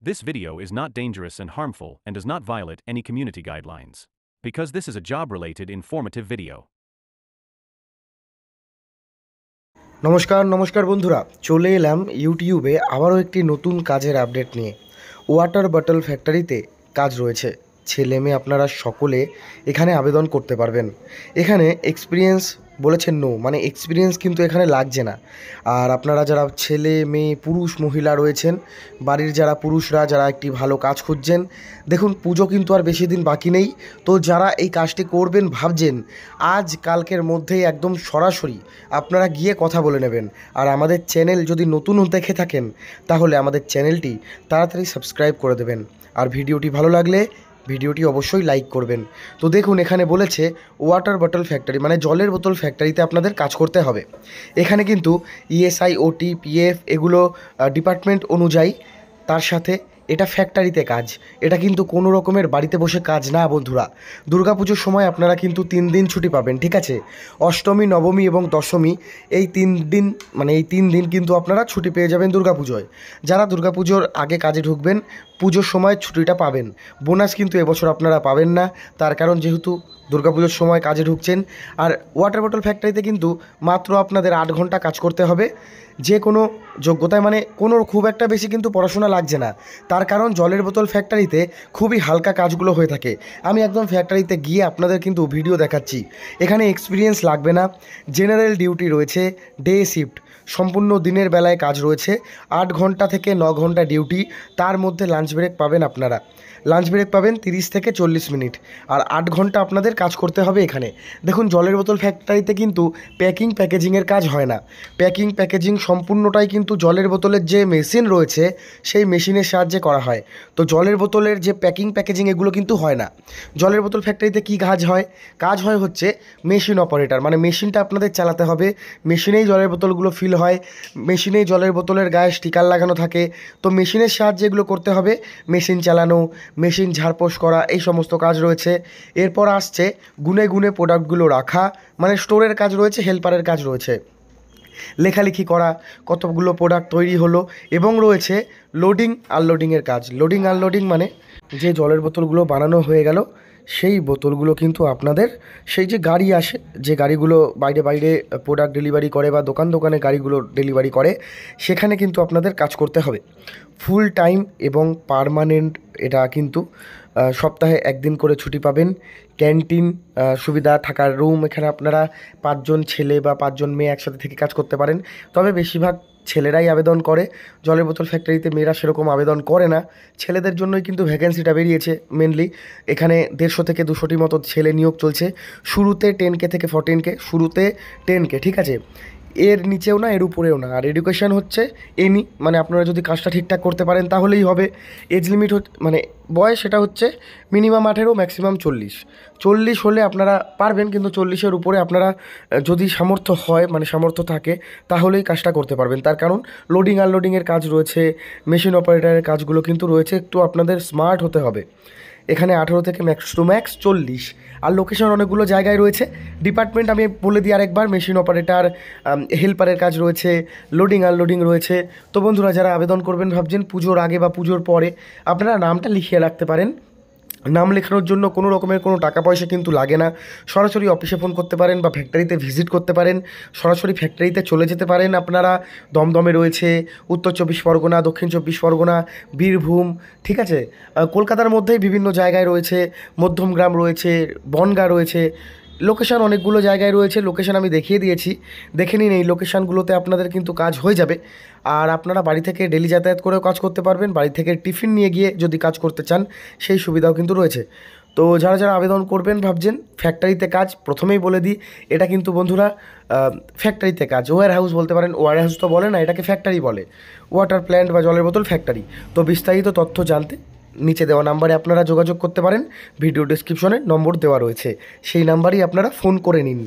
This video is not dangerous and harmful and does not violate any community guidelines. Because this is a job-related informative video. নমস্কার বন্ধুরা, চলে এলাম ইউটিউবে আবারও একটি নতুন কাজের আপডেট নিয়ে। ওয়াটার বটল ফ্যাক্টরিতে কাজ রয়েছে। ছেলে মেয়ে আপনারা সকলে এখানে আবেদন করতে পারবেন। এখানে এক্সপিরিয়েন্স বলেছেন নো, মানে এক্সপিরিয়েন্স কিন্তু এখানে লাগছে না। আর আপনারা যারা ছেলে মেয়ে পুরুষ মহিলা রয়েছেন, বাড়ির যারা পুরুষরা যারা একটি ভালো কাজ খুঁজছেন, দেখুন পুজো কিন্তু আর বেশি দিন বাকি নেই। তো যারা এই কাজটি করবেন ভাবছেন, আজ কালকের মধ্যেই একদম সরাসরি আপনারা গিয়ে কথা বলে নেবেন। আর আমাদের চ্যানেল যদি নতুন দেখে থাকেন তাহলে আমাদের চ্যানেলটি তাড়াতাড়ি সাবস্ক্রাইব করে দেবেন। আর ভিডিওটি ভালো লাগলে ভিডিওটি অবশ্যই লাইক করবেন। তো দেখুন এখানে বলেছে ওয়াটার বটল ফ্যাক্টরি, মানে জলের বোতল ফ্যাক্টরিতে আপনাদের কাজ করতে হবে। এখানে কিন্তু ইএসআই, ওটি, পিএফ এগুলো ডিপার্টমেন্ট অনুযায়ী, তার সাথে এটা ফ্যাক্টরিতে কাজ। এটা কিন্তু কোনো রকমের বাড়িতে বসে কাজ না বন্ধুরা। দুর্গাপুজোর সময় আপনারা কিন্তু 3 দিন ছুটি পাবেন, ঠিক আছে? অষ্টমী, নবমী এবং দশমী এই 3 দিন, মানে এই 3 দিন কিন্তু আপনারা ছুটি পেয়ে যাবেন দুর্গাপুজোয়। যারা দুর্গাপুজোর আগে কাজে ঢুকবেন পুজোর সময় ছুটিটা পাবেন। বোনাস কিন্তু এবছর আপনারা পাবেন না, তার কারণ যেহেতু দুর্গাপুজোর সময় কাজে ঢুকছেন। আর ওয়াটার বটল ফ্যাক্টরিতে কিন্তু মাত্র আপনাদের 8 ঘন্টা কাজ করতে হবে, যে কোনো যোগ্যতায়, মানে কোনো খুব একটা বেশি কিন্তু পড়াশোনা লাগছে না। তার কারণ জলের বোতল ফ্যাক্টরিতে খুবই হালকা কাজগুলো হয়ে থাকে। আমি একদম ফ্যাক্টরিতে গিয়ে আপনাদের কিন্তু ভিডিও দেখাচ্ছি। এখানে এক্সপিরিয়েন্স লাগবে না। জেনারেল ডিউটি রয়েছে, ডে শিফট, সম্পূর্ণ দিনের বেলায় কাজ রয়েছে। 8 ঘন্টা থেকে 9 ঘন্টা ডিউটি, তার মধ্যে লাঞ্চ ব্রেক পাবেন আপনারা। লাঞ্চ ব্রেক পাবেন 30 থেকে 40 মিনিট। আর 8 ঘন্টা আপনাদের কাজ করতে হবে এখানে। দেখুন জলের বোতল ফ্যাক্টরিতে কিন্তু প্যাকেজিংয়ের কাজ হয় না। প্যাকেজিং সম্পূর্ণটাই কিন্তু জলের বোতলের যে মেশিন রয়েছে সেই মেশিনের সাহায্যে করা হয়। তো জলের বোতলের যে প্যাকেজিং এগুলো কিন্তু হয় না। জলের বোতল ফ্যাক্টরিতে কী কাজ হয়? কাজ হয় হচ্ছে মেশিন অপারেটর, মানে মেশিনটা আপনাদের চালাতে হবে। মেশিনেই জলের বোতলগুলো ফিল হয়, মেশিনেই জলের বোতলের গায়ে স্টিকার লাগানো থাকে। তো মেশিনের সাহায্যে এগুলো করতে হবে, মেশিন চালানো, মেশিন ঝাড়পোছ করা, এই সমস্ত কাজ রয়েছে। এরপর আসছে গুনে গুনে প্রোডাক্টগুলো রাখা, মানে স্টোরের কাজ রয়েছে, হেল্পারের কাজ রয়েছে, লেখালেখি করা, কতগুলো প্রোডাক্ট তৈরি হলো, এবং রয়েছে লোডিং আনলোডিংয়ের কাজ। লোডিং আনলোডিং মানে যে জলের বোতলগুলো বানানো হয়ে গেল সেই বোতলগুলো কিন্তু আপনাদের সেই যে গাড়ি আসে, যে গাড়িগুলো বাইরে বাইরে প্রোডাক্ট ডেলিভারি করে বা দোকানে গাড়িগুলো ডেলিভারি করে, সেখানে কিন্তু আপনাদের কাজ করতে হবে ফুল টাইম এবং পার্মানেন্ট। এটা কিন্তু সপ্তাহে 1 দিন করে ছুটি পাবেন। ক্যান্টিন সুবিধা, থাকার রুম, এখানে আপনারা 5 জন ছেলে বা 5 জন মেয়ে একসাথে থেকে কাজ করতে পারেন। তবে বেশিরভাগ ছেলেরাই আবেদন করে, জলের বোতল ফ্যাক্টরিতে মেয়েরা সেরকম আবেদন করে না। ছেলেদের জন্যই কিন্তু ভ্যাকেন্সিটা বেরিয়েছে মেনলি। এখানে 150 থেকে 200টি মতো ছেলে নিয়োগ চলছে। শুরুতে 10K থেকে 14K, শুরুতে 10K, ঠিক আছে? এর নিচেও না, এর উপরেও না। আর এডুকেশান হচ্ছে এনি, মানে আপনারা যদি কাজটা ঠিকঠাক করতে পারেন তাহলেই হবে। এজ লিমিট মানে বয়স সেটা হচ্ছে মিনিমাম 18, ম্যাক্সিমাম 40 হলে আপনারা পারবেন, কিন্তু 40-এর উপরে আপনারা যদি সামর্থ্য হয়, মানে সামর্থ্য থাকে, তাহলেই কাজটা করতে পারবেন। তার কারণ লোডিং আনলোডিংয়ের কাজ রয়েছে, মেশিন অপারেটরের কাজগুলো কিন্তু রয়েছে। একটু আপনাদের স্মার্ট হতে হবে। এখানে 18 থেকে ম্যাক্স টু ম্যাক্স 40। আর লোকেশন অনেকগুলো জায়গায় রয়েছে। ডিপার্টমেন্ট আমি বলে দিই আরেকবার, মেশিন অপারেটর, হেল্পারের কাজ রয়েছে, লোডিং আনলোডিং রয়েছে। তো বন্ধুরা যারা আবেদন করবেন ভাবছেন পুজোর আগে বা পুজোর পরে, আপনারা নামটা লিখিয়ে রাখতে পারেন। নাম লেখানোর জন্য কোনো রকমের কোনো টাকা পয়সা কিন্তু লাগে না। সরাসরি অফিসে ফোন করতে পারেন বা ফ্যাক্টরিতে ভিজিট করতে পারেন, সরাসরি ফ্যাক্টরিতে চলে যেতে পারেন। আপনারা দমদমে রয়েছে, উত্তর 24 পরগনা, দক্ষিণ 24 পরগনা, বীরভূম, ঠিক আছে? কলকাতার মধ্যেই বিভিন্ন জায়গায় রয়েছে, মধ্যমগ্রাম রয়েছে, বনগাঁ রয়েছে। লোকেশান অনেকগুলো জায়গায় রয়েছে, লোকেশান আমি দেখিয়ে দিয়েছি, দেখে নিন। এই লোকেশানগুলোতে আপনাদের কিন্তু কাজ হয়ে যাবে। আর আপনারা বাড়ি থেকে ডেলি যাতায়াত করেও কাজ করতে পারবেন, বাড়ি থেকে টিফিন নিয়ে গিয়ে যদি কাজ করতে চান সেই সুবিধাও কিন্তু রয়েছে। তো যারা যারা আবেদন করবেন ভাবছেন ফ্যাক্টরিতে কাজ, প্রথমেই বলে দিই এটা কিন্তু বন্ধুরা ফ্যাক্টরিতে কাজ। ওয়্যার হাউস বলতে পারেন, ওয়্যার হাউস তো বলে না, এটাকে ফ্যাক্টরি বলে, ওয়াটার প্ল্যান্ট বা জলের বোতল ফ্যাক্টরি। তো বিস্তারিত তথ্য জানতে নিচে দেওয়া নাম্বারে আপনারা যোগাযোগ করতে পারেন। ভিডিও ডেসক্রিপশনে নম্বর দেওয়া রয়েছে, সেই নাম্বারেই আপনারা ফোন করে নিন।